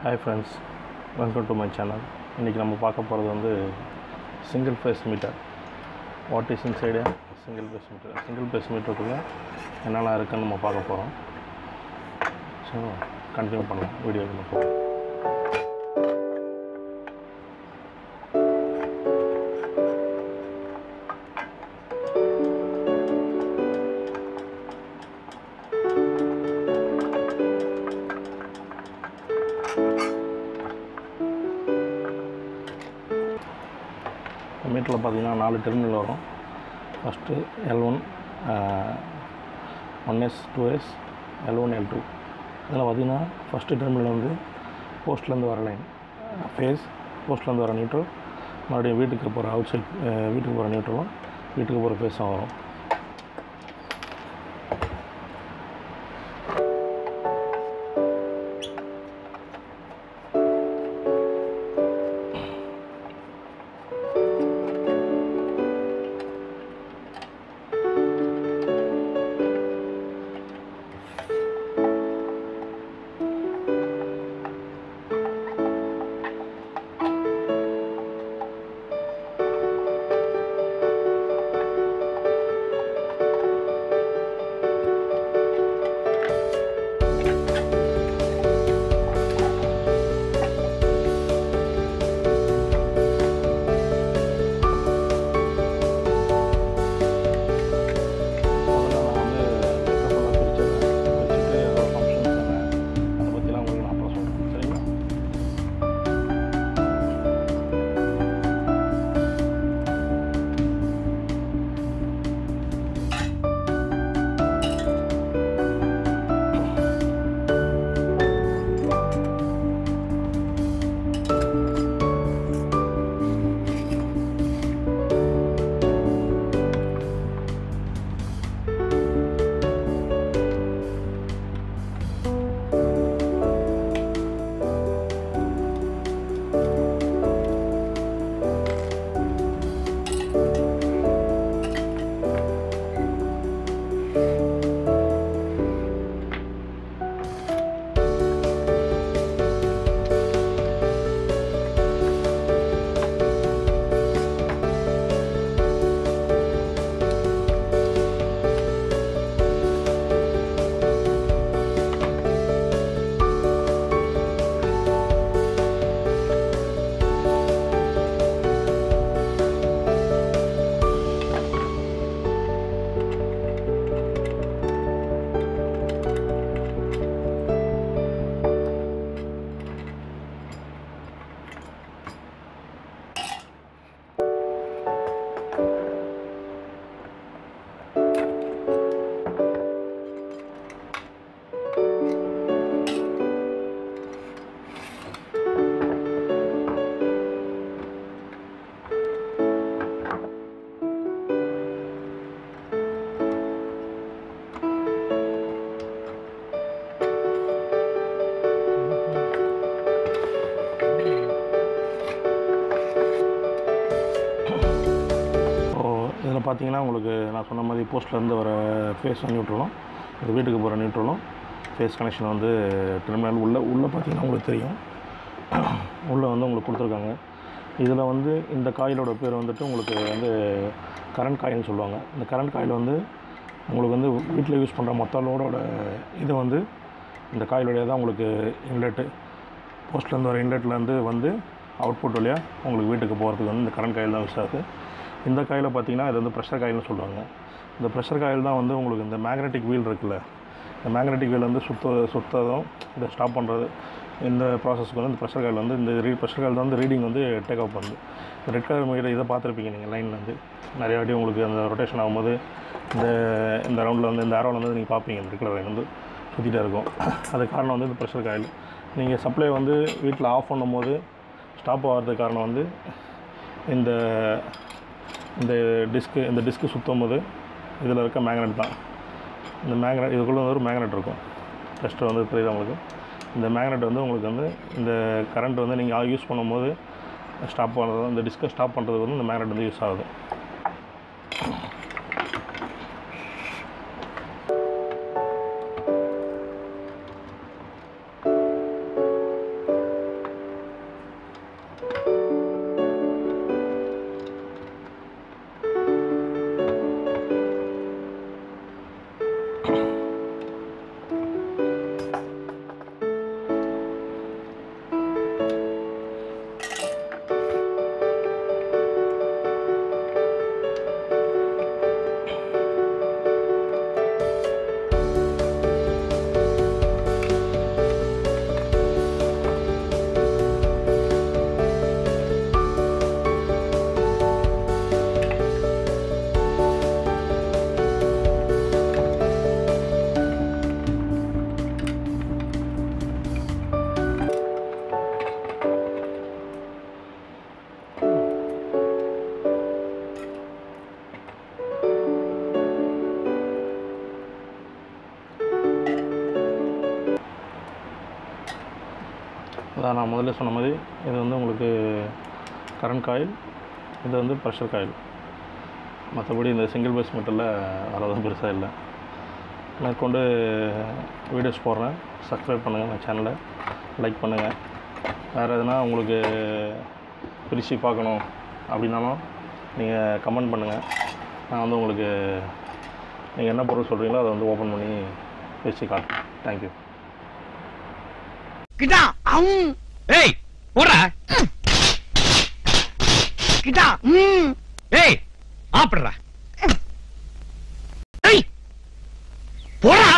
Hi friends, welcome to my channel. இன்றைக்கி நம்ம பார்க்க போகிறது வந்து single phase meter. What is inside single phase meter. Single phase மீட்டருக்குள்ளே என்னெல்லாம் இருக்குதுன்னு நம்ம பார்க்க போகிறோம். ஸோ கண்டினியூ பண்ணலாம் வீடியோக்குள்ளே போகிறோம். மீட்டரில் பார்த்தீங்கன்னா 4 டெர்மினல் வரும். First L1 1S 2S L1 L2. இதில் பார்த்திங்கன்னா ஃபஸ்ட்டு டெர்மினல் வந்து போஸ்ட்லேருந்து வர லைன் ஃபேஸ், போஸ்ட்லேருந்து வர நியூட்ரல், மறுபடியும் வீட்டுக்கு போகிற அவுட் சைட் வீட்டுக்கு போகிற நியூட்ரலும் வீட்டுக்கு போகிற ஃபேஸும் வரும். இதில் பார்த்தீங்கன்னா உங்களுக்கு நான் சொன்ன மாதிரி போஸ்ட்லேருந்து வர ஃபேஸ் நியூட்ரலும் இது வீட்டுக்கு போகிற நியூட்ரலும் ஃபேஸ் கனெக்ஷன் வந்து டெர்மினல் உள்ளே பார்த்தீங்கன்னா உங்களுக்கு தெரியும். உள்ளே வந்து உங்களுக்கு கொடுத்துருக்காங்க. இதில் வந்து இந்த காயிலோட பேர் வந்துட்டு உங்களுக்கு வந்து கரண்ட் காயில்னு சொல்லுவாங்க. இந்த கரண்ட் காயில் வந்து உங்களுக்கு வந்து வீட்டில் யூஸ் பண்ணுற மொத்த லோடோட இது வந்து இந்த காயிலோடைய தான் உங்களுக்கு இன்லெட்டு, போஸ்ட்லேருந்து வர இன்லெட்லேருந்து வந்து அவுட்புட் வழியாக உங்களுக்கு வீட்டுக்கு போகிறதுக்கு வந்து இந்த கரண்ட் காயில் தான் யூஸ் ஆகுது. இந்த காயில் பார்த்திங்கன்னா இது வந்து ப்ரெஷர் காயில்னு சொல்லுவாங்க. இந்த ப்ரெஷர் காயில் தான் வந்து உங்களுக்கு இந்த மேக்னெட்டிக் வீல் இருக்குல்ல, இந்த மேக்னெட்டிக் வீல் வந்து சுத்ததும் இதை ஸ்டாப் பண்ணுறது இந்த ப்ராசஸ்க்கு வந்து இந்த ப்ரெஷர் காயில் வந்து இந்த ப்ரெஷர் காயில் தான் வந்து ரீடிங் வந்து டேக் ஆஃப் பண்ணுது. ரெட் கலர் மீட்டர் இதை பார்த்துருப்பீங்க நீங்கள் லைனில் வந்து நிறைய வாட்டி உங்களுக்கு அந்த ரொட்டேஷன் ஆகும்போது இந்த ரவுண்டில் வந்து இந்த ஆரோவில் வந்து நீங்கள் பார்ப்பீங்க இந்த ரெட் கலர் லைன் வந்து சுற்றிட்டே இருக்கும். அது காரணம் வந்து இந்த ப்ரெஷர் காயில். நீங்கள் சப்ளை வந்து வீட்டில் ஆஃப் பண்ணும்போது ஸ்டாப் ஆகிறதுக்கு காரணம் வந்து இந்த டிஸ்க்கு சுற்றும் போது இதில் இருக்க மேக்னெட் தான். இந்த மேக்னெட் இதுக்குள்ளே வந்து ஒரு மேக்னெட் இருக்கும். டெஸ்ட்டர் வந்து தெரியுது உங்களுக்கு. இந்த மேக்னெட் வந்து உங்களுக்கு வந்து இந்த கரண்ட் வந்து நீங்கள் யூஸ் பண்ணும்போது ஸ்டாப் பண்ணுறது, இந்த டிஸ்கை ஸ்டாப் பண்ணுறதுக்கு வந்து இந்த மேக்னெட் வந்து யூஸ் ஆகுது. அதான் நான் முதல்ல சொன்ன மாதிரி இது வந்து உங்களுக்கு கரண்ட் காயில், இது வந்து ப்ரெஷர் காயில். மற்றபடி இந்த சிங்கிள் பேஸ் மீட்டரில் வரதும் பெருசாக இல்லை. மேற்கொண்டு வீடியோஸ் போடுறேன். சப்ஸ்கிரைப் பண்ணுங்கள் என் சேனலை, லைக் பண்ணுங்கள். வேறு எதுனா உங்களுக்கு பிரித்து பார்க்கணும் அப்படின்னாலும் நீங்கள் கமெண்ட் பண்ணுங்கள். நான் வந்து உங்களுக்கு நீங்கள் என்ன பொருள் சொல்கிறீங்களோ அதை வந்து ஓப்பன் பண்ணி பிரித்து காட்டுறேன். தேங்க்யூ. கிட்டா ஏய் போடா கிட்டா ஏய் ஆப்டறா ஏய் போடா.